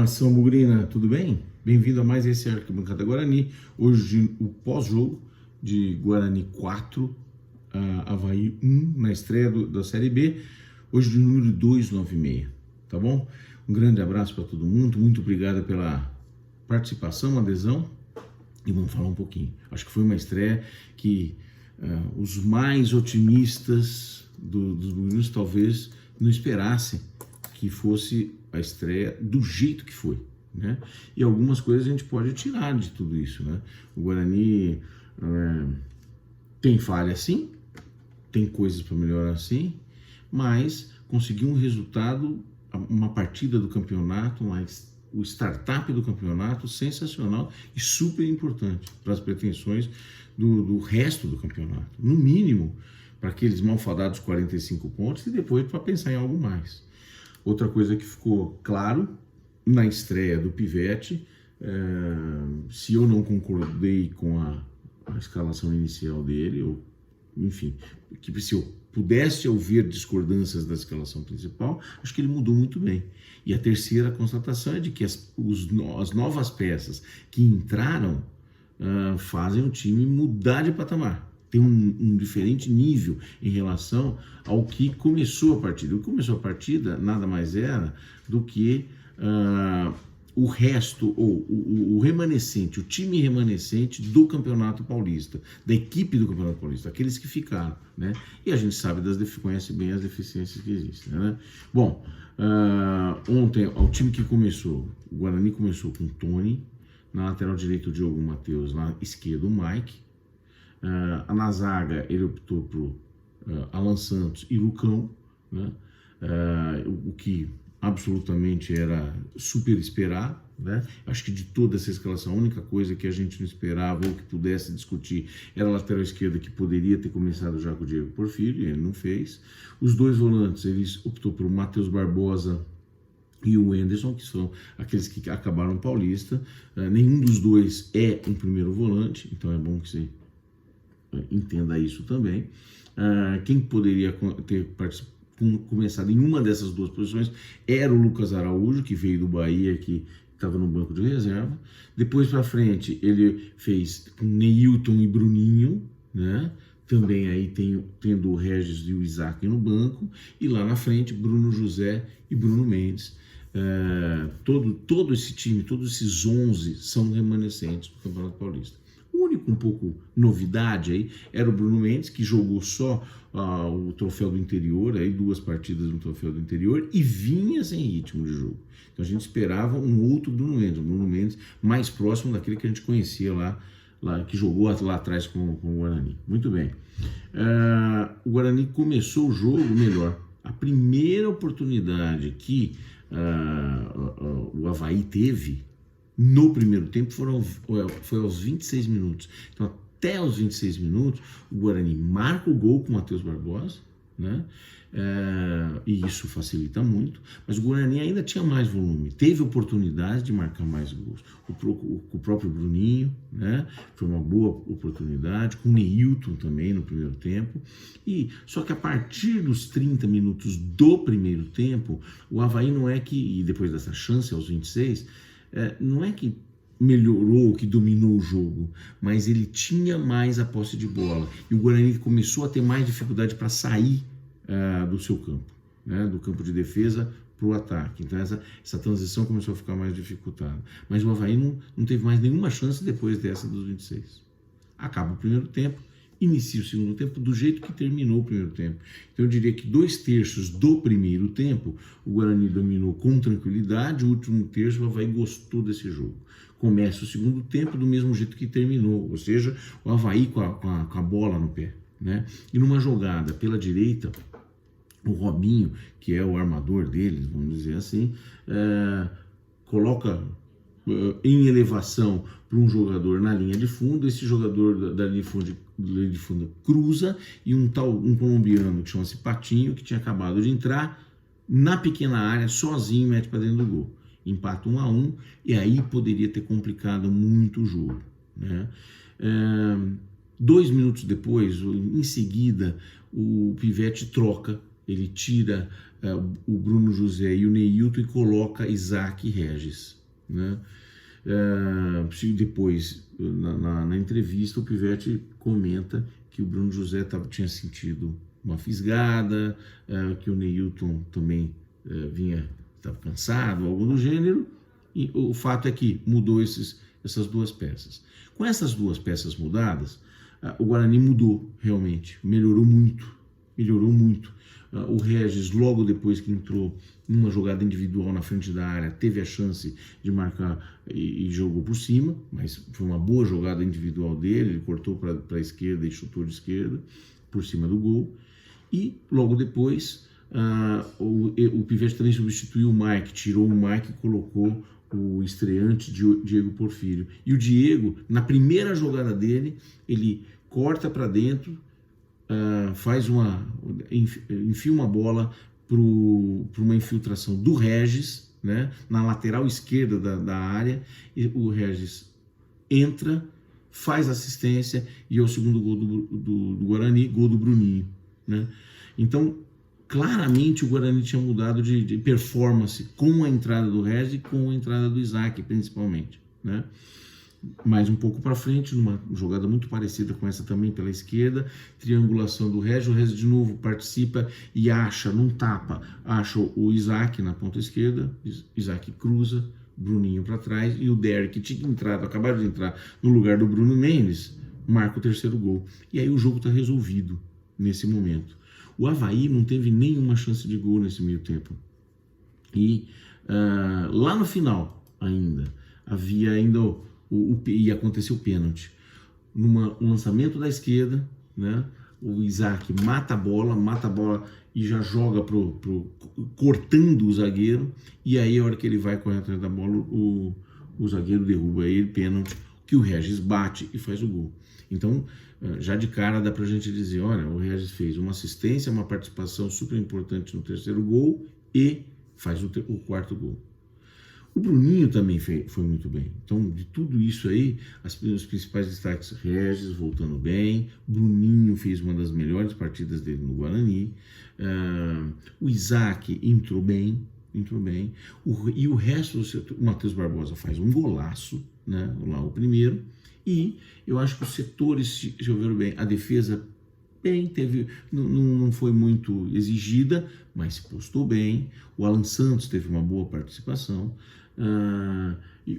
Nação Bugrina, tudo bem? Bem-vindo a mais esse Arquibancada Guarani. Hoje o pós-jogo de Guarani 4, Avaí 1, na estreia da Série B. Hoje de número 296, tá bom? Um grande abraço para todo mundo, muito obrigado pela participação, adesão. E vamos falar um pouquinho. Acho que foi uma estreia que os mais otimistas dos bugrinos talvez não esperassem que fosse a estreia do jeito que foi, né? E algumas coisas a gente pode tirar de tudo isso, né? O Guarani tem falha sim, tem coisas para melhorar sim, mas conseguiu um resultado, uma partida do campeonato, o startup do campeonato sensacional e super importante para as pretensões do resto do campeonato. No mínimo, para aqueles malfadados 45 pontos e depois para pensar em algo mais. Outra coisa que ficou claro na estreia do Pivete, se eu não concordei com a escalação inicial dele, ou enfim, que se eu pudesse ouvir discordâncias da escalação principal, acho que ele mudou muito bem. E a terceira constatação é de que as novas peças que entraram fazem o time mudar de patamar. Tem um diferente nível em relação ao que começou a partida. O que começou a partida nada mais era do que o resto, ou o remanescente, o time remanescente do Campeonato Paulista, da equipe do Campeonato Paulista, aqueles que ficaram, né? E a gente sabe conhece bem as deficiências que existem, né? Bom, ontem, o time que começou, o Guarani começou com Tony, na lateral direito o Diogo Matheus, na esquerda o Mike, na zaga ele optou por Alan Santos e Lucão, né? O que absolutamente era super esperado, né? Acho que de toda essa escalação, a única coisa que a gente não esperava ou que pudesse discutir era a lateral esquerda, que poderia ter começado já com o Diego Porfírio, e ele não fez. Os dois volantes, eles optou por Matheus Barbosa e o Anderson, que são aqueles que acabaram Paulista. Nenhum dos dois é um primeiro volante, então é bom que você entenda isso também. Quem poderia ter começado em uma dessas duas posições era o Lucas Araújo, que veio do Bahia, que estava no banco de reserva. Depois para frente ele fez com Neilton e Bruninho, né? Também aí tendo o Regis e o Isaac no banco, e lá na frente Bruno José e Bruno Mendes. Todo esse time, todos esses 11 são remanescentes do Campeonato Paulista. O único um pouco novidade aí era o Bruno Mendes, que jogou só o troféu do interior, aí 2 partidas no troféu do interior, e vinha sem ritmo de jogo. Então a gente esperava um outro Bruno Mendes mais próximo daquele que a gente conhecia lá que jogou lá atrás com o Guarani. Muito bem. O Guarani começou o jogo melhor. A primeira oportunidade que o Avaí teve no primeiro tempo foi aos 26 minutos. Então, até aos 26 minutos, o Guarani marca o gol com o Matheus Barbosa, né? E isso facilita muito, mas o Guarani ainda tinha mais volume, teve oportunidade de marcar mais gols. O próprio Bruninho, né? Foi uma boa oportunidade, com o Neilton também no primeiro tempo. Só que a partir dos 30 minutos do primeiro tempo, o Avaí não é que, e depois dessa chance aos 26, não é que melhorou, que dominou o jogo, mas ele tinha mais a posse de bola. E o Guarani começou a ter mais dificuldade para sair do seu campo, né? Do campo de defesa para o ataque. Então essa transição começou a ficar mais dificultada. Mas o Avaí não teve mais nenhuma chance depois dessa dos 26. Acaba o primeiro tempo, inicia o segundo tempo do jeito que terminou o primeiro tempo. Então eu diria que 2/3 do primeiro tempo o Guarani dominou com tranquilidade, o último terço o Avaí gostou desse jogo. Começa o segundo tempo do mesmo jeito que terminou, ou seja, o Avaí com a bola no pé, né? E numa jogada pela direita, o Robinho, que é o armador deles, vamos dizer assim, coloca em elevação para um jogador na linha de fundo. Esse jogador da linha de fundo cruza, e um colombiano que chama-se Patinho, que tinha acabado de entrar na pequena área, sozinho, mete para dentro do gol. Empata 1-1, e aí poderia ter complicado muito o jogo, né? 2 minutos depois, em seguida, o Pivete troca, ele tira o Bruno José e o Neilton e coloca Isaac e Regis. né? Depois, na entrevista, o Pivete comenta que o Bruno José tinha sentido uma fisgada, que o Neilton também estava cansado, algo do gênero, e o fato é que mudou essas duas peças. Com essas duas peças mudadas, o Guarani mudou realmente, melhorou muito. O Regis, logo depois que entrou numa jogada individual na frente da área, teve a chance de marcar e jogou por cima, mas foi uma boa jogada individual dele, ele cortou para a esquerda e chutou de esquerda, por cima do gol. E logo depois, o Pivete também substituiu o Mike, tirou o Mike e colocou o estreante Diego Porfírio. E o Diego, na primeira jogada dele, ele corta para dentro, enfia uma bola para uma infiltração do Regis, né, na lateral esquerda da área, e o Regis entra, faz assistência e é o segundo gol do Guarani, gol do Bruninho, né? Então, claramente o Guarani tinha mudado de performance com a entrada do Regis e com a entrada do Isaac, principalmente, né? Mais um pouco para frente, numa jogada muito parecida com essa também pela esquerda, triangulação do Regis, o Regis de novo participa e acha, num tapa, acha o Isaac na ponta esquerda, Isaac cruza, Bruninho para trás, e o Derek, que tinha entrado, acabado de entrar no lugar do Bruno Mendes, marca o terceiro gol. E aí o jogo está resolvido nesse momento. O Avaí não teve nenhuma chance de gol nesse meio tempo. E lá no final ainda, havia ainda e aconteceu o pênalti. Um lançamento da esquerda, né? O Isaac mata a bola e já joga cortando o zagueiro, e aí a hora que ele vai correr atrás da bola, o zagueiro derruba ele, pênalti, que o Regis bate e faz o gol. Então, já de cara dá pra gente dizer, olha, o Regis fez uma assistência, uma participação super importante no terceiro gol e faz o quarto gol. O Bruninho também foi muito bem. Então, de tudo isso aí, os principais destaques: Regis voltando bem, Bruninho fez uma das melhores partidas dele no Guarani, o Isaac entrou bem, e o resto do setor, o Matheus Barbosa faz um golaço, né, lá o primeiro, e eu acho que os setores se resolveram bem. A defesa bem, não foi muito exigida, mas se postou bem. O Alan Santos teve uma boa participação.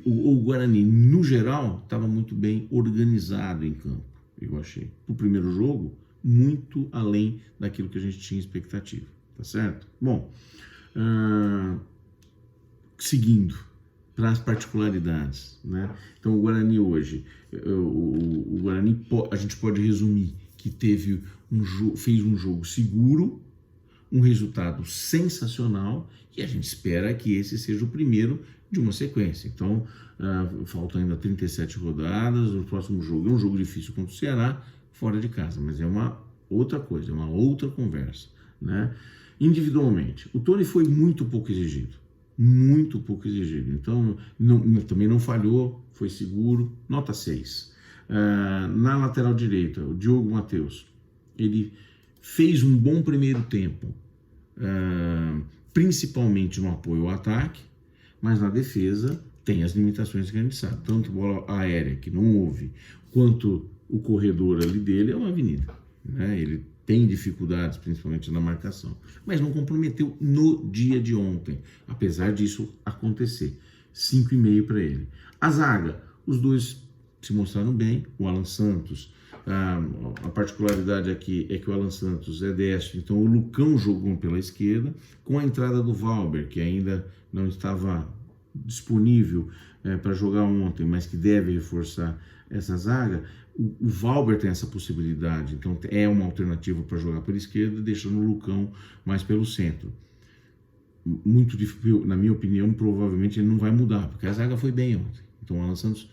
O Guarani, no geral, estava muito bem organizado em campo, eu achei. O primeiro jogo, muito além daquilo que a gente tinha expectativa, tá certo? Bom, seguindo para as particularidades, né? Então, o Guarani hoje, o Guarani, a gente pode resumir que fez um jogo seguro, um resultado sensacional, e a gente espera que esse seja o primeiro de uma sequência. Então, faltam ainda 37 rodadas, o próximo jogo é um jogo difícil contra o Ceará, fora de casa, mas é uma outra coisa, é uma outra conversa, né? Individualmente, o Tony foi muito pouco exigido, então também não falhou, foi seguro, nota 6. Na lateral direita, o Diogo Matheus, ele fez um bom primeiro tempo, principalmente no apoio ao ataque, mas na defesa tem as limitações que a gente sabe, tanto bola aérea, que não houve, quanto o corredor ali dele é uma avenida, né? Ele tem dificuldades, principalmente na marcação, mas não comprometeu no dia de ontem, apesar disso acontecer. 5,5 para ele. A zaga, os dois se mostraram bem. O Alan Santos, a particularidade aqui é que o Alan Santos é destro, então o Lucão jogou pela esquerda, com a entrada do Valber, que ainda não estava disponível para jogar ontem, mas que deve reforçar essa zaga. O Valber tem essa possibilidade, então é uma alternativa para jogar pela esquerda, deixando o Lucão mais pelo centro. Muito difícil, na minha opinião, provavelmente ele não vai mudar, porque a zaga foi bem ontem. Então o Alan Santos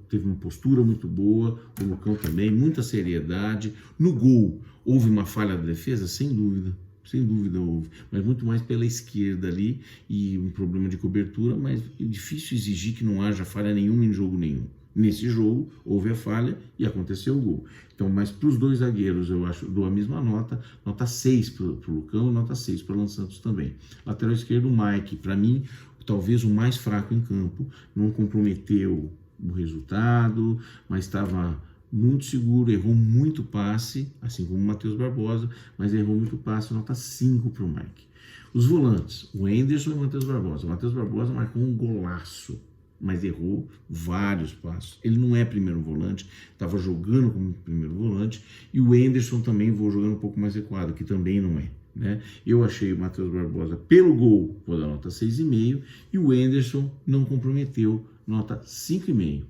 teve uma postura muito boa, o Lucão também, muita seriedade. No gol, houve uma falha da defesa? Sem dúvida houve, mas muito mais pela esquerda ali, e um problema de cobertura, mas é difícil exigir que não haja falha nenhuma em jogo nenhum. Nesse jogo, houve a falha e aconteceu o gol. Então, mas para os dois zagueiros, eu acho, dou a mesma nota 6 para o Lucão e nota 6 para o Alan Santos também. Lateral esquerdo, o Mike, para mim, talvez o mais fraco em campo, não comprometeu o resultado, mas estava muito seguro, errou muito passe, assim como o Matheus Barbosa, mas errou muito passe, nota 5 para o Mike. Os volantes, o Anderson e o Matheus Barbosa. O Matheus Barbosa marcou um golaço, mas errou vários passos. Ele não é primeiro volante, estava jogando como primeiro volante, e o Anderson também vou jogando um pouco mais recuado, que também não é. Né? Eu achei o Matheus Barbosa pelo gol, vou dar nota 6,5, e o Anderson não comprometeu, nota 5,5.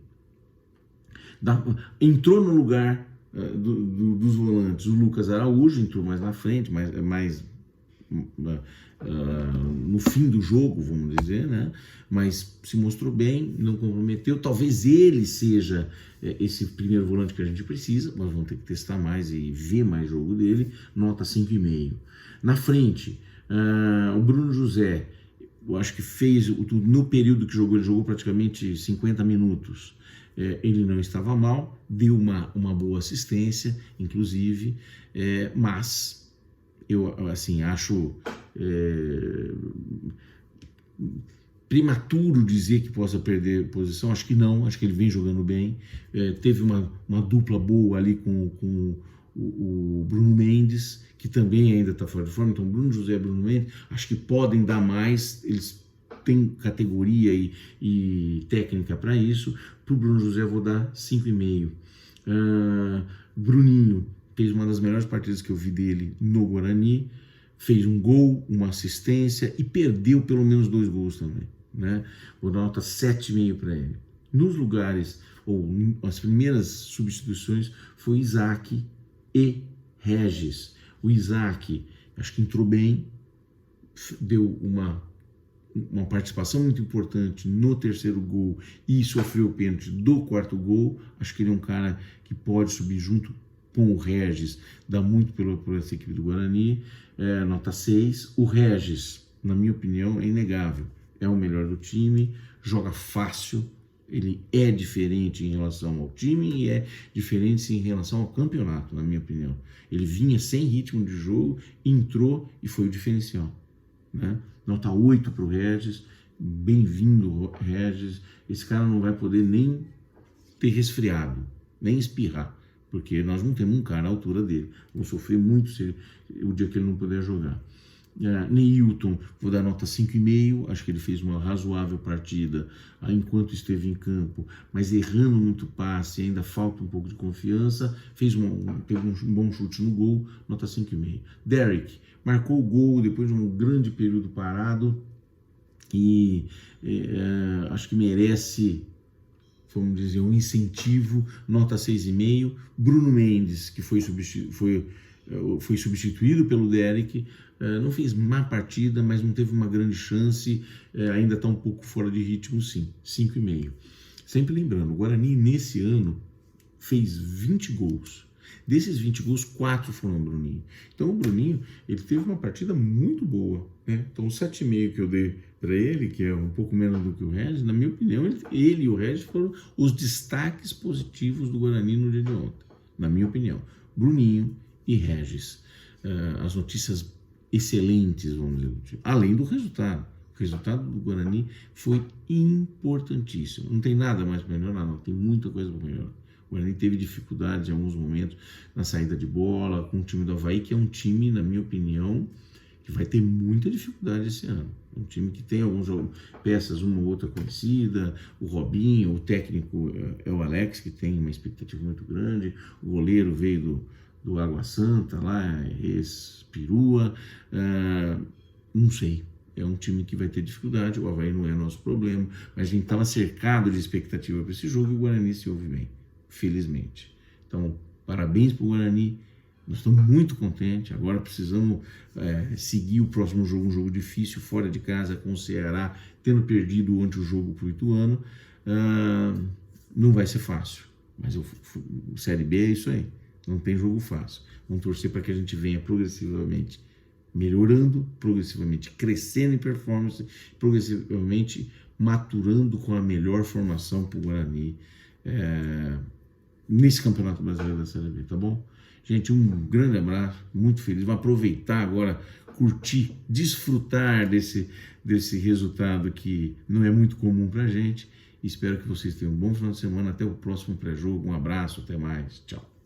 Entrou no lugar dos volantes o Lucas Araújo, entrou mais na frente, mais no fim do jogo, vamos dizer, né? Mas se mostrou bem, não comprometeu. Talvez ele seja esse primeiro volante que a gente precisa, mas vamos ter que testar mais e ver mais jogo dele, nota 5,5. Na frente, o Bruno José, eu acho que fez, no período que jogou, ele jogou praticamente 50 minutos. Ele não estava mal, deu uma boa assistência, inclusive, mas eu assim, acho prematuro dizer que possa perder posição. Acho que não, acho que ele vem jogando bem. Teve uma dupla boa ali com o Bruno Mendes, que também ainda está fora de forma. Então, Bruno José e Bruno Mendes, acho que podem dar mais, eles têm categoria e técnica para isso. Para o Bruno José eu vou dar 5,5. Bruninho fez uma das melhores partidas que eu vi dele no Guarani, fez um gol, uma assistência e perdeu pelo menos 2 gols também, né? Vou dar nota 7,5 para ele. Nos lugares, ou as primeiras substituições, foi Isaac e Regis. O Isaac, acho que entrou bem, deu uma participação muito importante no terceiro gol e sofreu o pênalti do quarto gol. Acho que ele é um cara que pode subir junto com o Regis, dá muito por essa equipe do Guarani, nota 6. O Regis, na minha opinião, é inegável, é o melhor do time, joga fácil, ele é diferente em relação ao time e é diferente em relação ao campeonato, na minha opinião. Ele vinha sem ritmo de jogo, entrou e foi o diferencial, né? Nota 8 para o Regis, bem-vindo Regis. Esse cara não vai poder nem ter resfriado, nem espirrar, porque nós não temos um cara à altura dele. Vamos sofrer muito o dia que ele não puder jogar. Neilton, vou dar nota 5,5, acho que ele fez uma razoável partida enquanto esteve em campo, mas errando muito passe, ainda falta um pouco de confiança, teve um bom chute no gol, nota 5,5. Derek, marcou o gol depois de um grande período parado e acho que merece, vamos dizer, um incentivo, nota 6,5. Bruno Mendes, que foi substituído pelo Derek, não fez má partida, mas não teve uma grande chance, ainda está um pouco fora de ritmo, sim, 5,5. Sempre lembrando, o Guarani nesse ano fez 20 gols. Desses 20 gols, 4 foram o Bruninho. Então o Bruninho, ele teve uma partida muito boa, né? Então o 7,5 que eu dei para ele, que é um pouco menos do que o Regis, na minha opinião, ele e o Regis foram os destaques positivos do Guarani no dia de ontem, na minha opinião. Bruninho e Regis. As notícias excelentes, vamos dizer, além do resultado. O resultado do Guarani foi importantíssimo. Não tem nada mais para melhorar, não. Tem muita coisa para melhorar. O Guarani teve dificuldades em alguns momentos na saída de bola, com o time do Avaí, que é um time, na minha opinião, que vai ter muita dificuldade esse ano. Um time que tem algumas peças, uma ou outra conhecida, o Robinho, o técnico é o Alex, que tem uma expectativa muito grande, o goleiro veio do Água Santa, lá, ex-Perua, não sei. É um time que vai ter dificuldade, o Avaí não é nosso problema, mas a gente estava cercado de expectativa para esse jogo e o Guarani se ouve bem, felizmente. Então, parabéns para o Guarani, nós estamos muito contentes, agora precisamos seguir o próximo jogo, um jogo difícil, fora de casa com o Ceará, tendo perdido ontem o jogo para o Ituano. Não vai ser fácil, mas o Série B é isso aí, não tem jogo fácil. Vamos torcer para que a gente venha progressivamente melhorando, progressivamente crescendo em performance, progressivamente maturando com a melhor formação para o Guarani nesse Campeonato Brasileiro da Série B, tá bom? Gente, um grande abraço, muito feliz. Vou aproveitar agora, curtir, desfrutar desse resultado que não é muito comum pra gente. Espero que vocês tenham um bom final de semana. Até o próximo pré-jogo. Um abraço, até mais. Tchau.